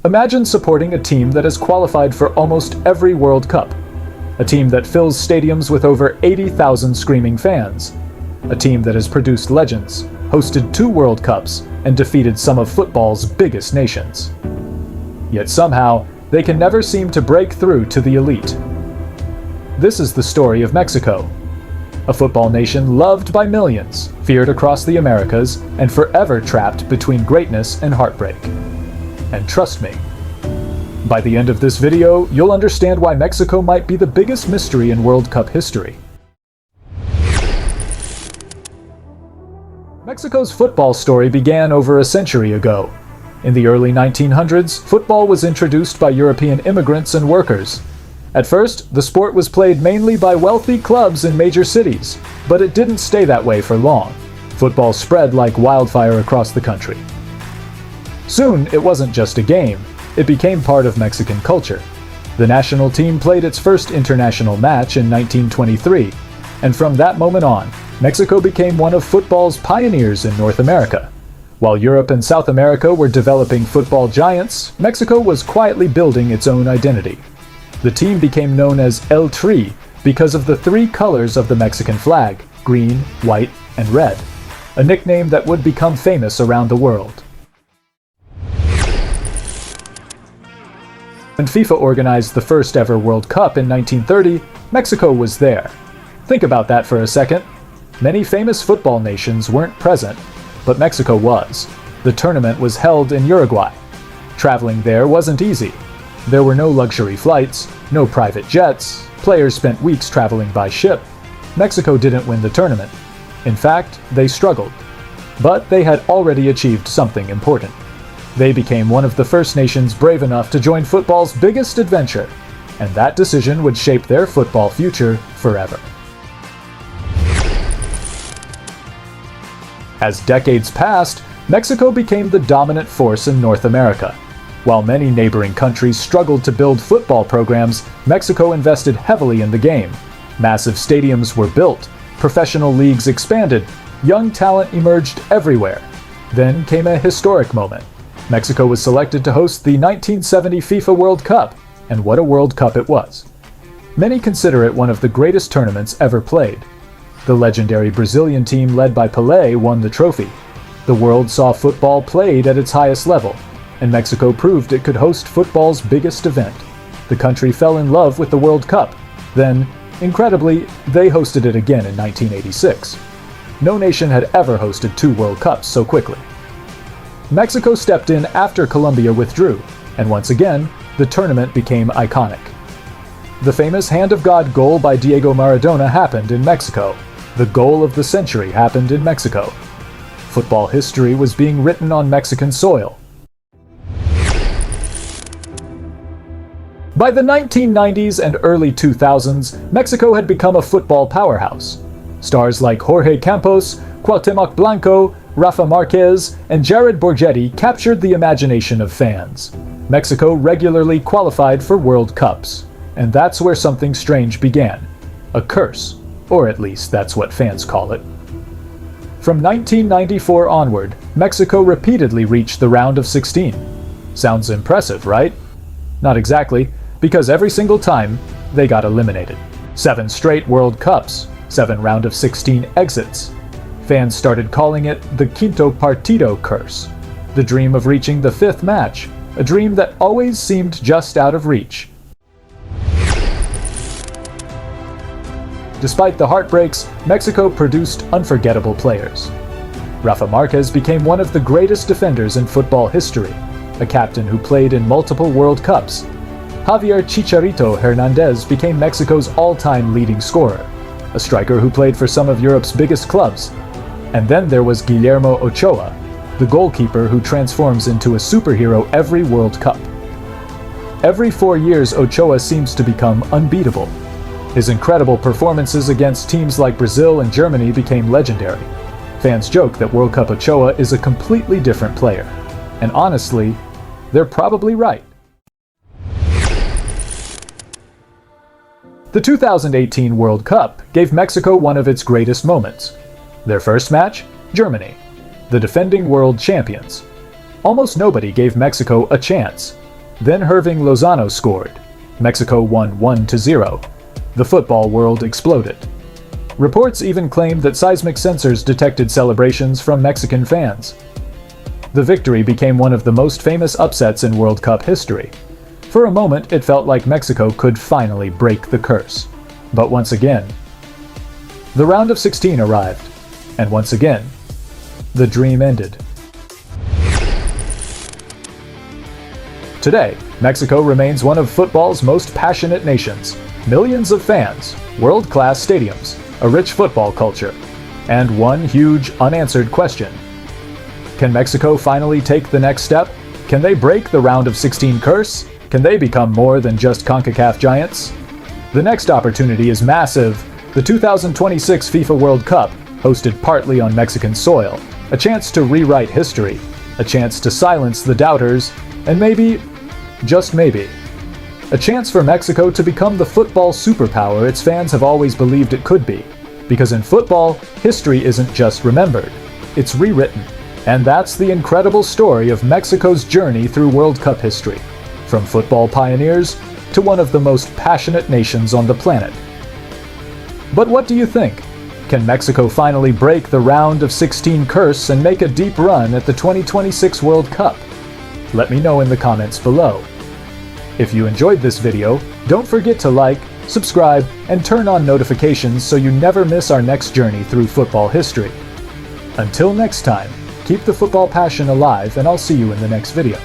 Imagine supporting a team that has qualified for almost every World Cup. A team that fills stadiums with over 80,000 screaming fans. A team that has produced legends, hosted 2 World Cups, and defeated some of football's biggest nations. Yet somehow, they can never seem to break through to the elite. This is the story of Mexico. A football nation loved by millions, feared across the Americas, and forever trapped between greatness and heartbreak. And trust me, by the end of this video, you'll understand why Mexico might be the biggest mystery in World Cup history. Mexico's football story began over a century ago. In the early 1900s, football was introduced by European immigrants and workers. At first, the sport was played mainly by wealthy clubs in major cities, but it didn't stay that way for long. Football spread like wildfire across the country. Soon, it wasn't just a game, it became part of Mexican culture. The national team played its first international match in 1923, and from that moment on, Mexico became one of football's pioneers in North America. While Europe and South America were developing football giants, Mexico was quietly building its own identity. The team became known as El Tri because of the 3 colors of the Mexican flag, green, white, and red, a nickname that would become famous around the world. When FIFA organized the first ever World Cup in 1930, Mexico was there. Think about that for a second. Many famous football nations weren't present, but Mexico was. The tournament was held in Uruguay. Traveling there wasn't easy. There were no luxury flights, no private jets, players spent weeks traveling by ship. Mexico didn't win the tournament. In fact, they struggled. But they had already achieved something important. They became one of the first nations brave enough to join football's biggest adventure, and that decision would shape their football future forever. As decades passed, Mexico became the dominant force in North America. While many neighboring countries struggled to build football programs, Mexico invested heavily in the game. Massive stadiums were built, professional leagues expanded, young talent emerged everywhere. Then came a historic moment. Mexico was selected to host the 1970 FIFA World Cup, and what a World Cup it was. Many consider it one of the greatest tournaments ever played. The legendary Brazilian team led by Pelé won the trophy. The world saw football played at its highest level, and Mexico proved it could host football's biggest event. The country fell in love with the World Cup. Then, incredibly, they hosted it again in 1986. No nation had ever hosted 2 World Cups so quickly. Mexico stepped in after Colombia withdrew, and once again, the tournament became iconic. The famous Hand of God goal by Diego Maradona happened in Mexico. The goal of the century happened in Mexico. Football history was being written on Mexican soil. By the 1990s and early 2000s, Mexico had become a football powerhouse. Stars like Jorge Campos, Cuauhtémoc Blanco, Rafa Márquez, and Jared Borgetti captured the imagination of fans. Mexico regularly qualified for World Cups, and that's where something strange began. A curse, or at least that's what fans call it. From 1994 onward, Mexico repeatedly reached the round of 16. Sounds impressive, right? Not exactly, because every single time, they got eliminated. 7 straight World Cups, 7 round of 16 exits. Fans started calling it the Quinto Partido curse, the dream of reaching the 5th match, a dream that always seemed just out of reach. Despite the heartbreaks, Mexico produced unforgettable players. Rafa Márquez became one of the greatest defenders in football history, a captain who played in multiple World Cups. Javier Chicharito Hernandez became Mexico's all-time leading scorer, a striker who played for some of Europe's biggest clubs. And then there was Guillermo Ochoa, the goalkeeper who transforms into a superhero every World Cup. Every 4 years, Ochoa seems to become unbeatable. His incredible performances against teams like Brazil and Germany became legendary. Fans joke that World Cup Ochoa is a completely different player. And honestly, they're probably right. The 2018 World Cup gave Mexico one of its greatest moments. Their first match? Germany, the defending world champions. Almost nobody gave Mexico a chance. Then Herving Lozano scored. Mexico won 1-0. The football world exploded. Reports even claimed that seismic sensors detected celebrations from Mexican fans. The victory became one of the most famous upsets in World Cup history. For a moment, it felt like Mexico could finally break the curse. But once again, the round of 16 arrived, and once again, the dream ended. Today, Mexico remains one of football's most passionate nations. Millions of fans, world-class stadiums, a rich football culture, and one huge unanswered question. Can Mexico finally take the next step? Can they break the round of 16 curse? Can they become more than just CONCACAF giants? The next opportunity is massive. The 2026 FIFA World Cup, hosted partly on Mexican soil, a chance to rewrite history, a chance to silence the doubters, and maybe, just maybe, a chance for Mexico to become the football superpower its fans have always believed it could be. Because in football, history isn't just remembered, it's rewritten. And that's the incredible story of Mexico's journey through World Cup history, from football pioneers to one of the most passionate nations on the planet. But what do you think? Can Mexico finally break the round of 16 curse and make a deep run at the 2026 World Cup? Let me know in the comments below. If you enjoyed this video, don't forget to like, subscribe, and turn on notifications so you never miss our next journey through football history. Until next time, keep the football passion alive, and I'll see you in the next video.